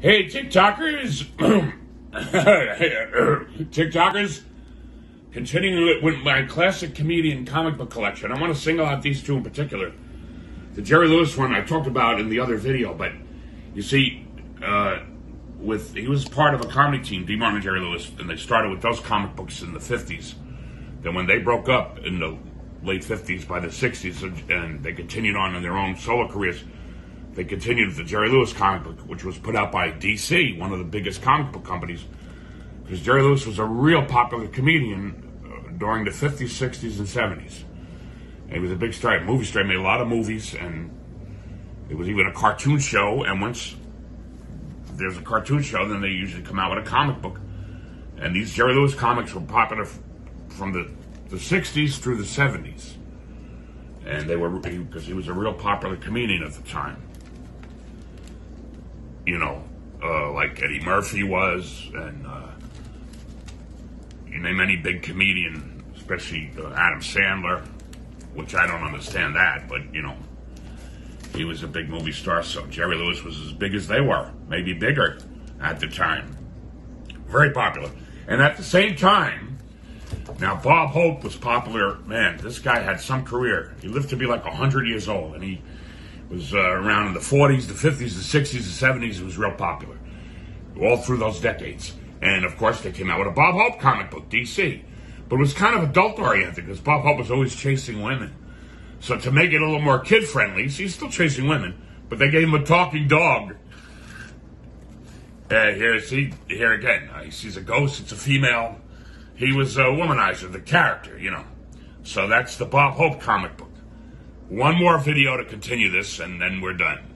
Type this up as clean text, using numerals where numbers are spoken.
Hey, TikTokers! TikTokers, continuing with my classic comedian comic book collection. I want to single out these two in particular. The Jerry Lewis one I talked about in the other video, but you see, he was part of a comedy team, D. Martin and Jerry Lewis, and they started with those comic books in the 50s. Then when they broke up in the late 50s, by the 60s, and they continued on in their own solo careers, they continued with the Jerry Lewis comic book, which was put out by DC, one of the biggest comic book companies, because Jerry Lewis was a real popular comedian during the 50s, 60s, and 70s. And he was a big star, movie star, made a lot of movies, and it was even a cartoon show, and once there's a cartoon show, then they usually come out with a comic book. And these Jerry Lewis comics were popular from the 60s through the 70s. And they were, because he was a real popular comedian at the time. You know, like Eddie Murphy was, and you name any big comedian, especially Adam Sandler, which I don't understand that, but you know, he was a big movie star, so Jerry Lewis was as big as they were, maybe bigger at the time. Very popular. And at the same time, now Bob Hope was popular. Man, this guy had some career. He lived to be like 100 years old, and he was around in the 40s, the 50s, the 60s, the 70s. He was real popular all through those decades. And of course, they came out with a Bob Hope comic book, DC. But it was kind of adult-oriented, because Bob Hope was always chasing women. So to make it a little more kid-friendly, so he's still chasing women, but they gave him a talking dog. Here again, he sees a ghost, it's a female. He was a womanizer, the character, you know. So that's the Bob Hope comic book. One more video to continue this, and then we're done.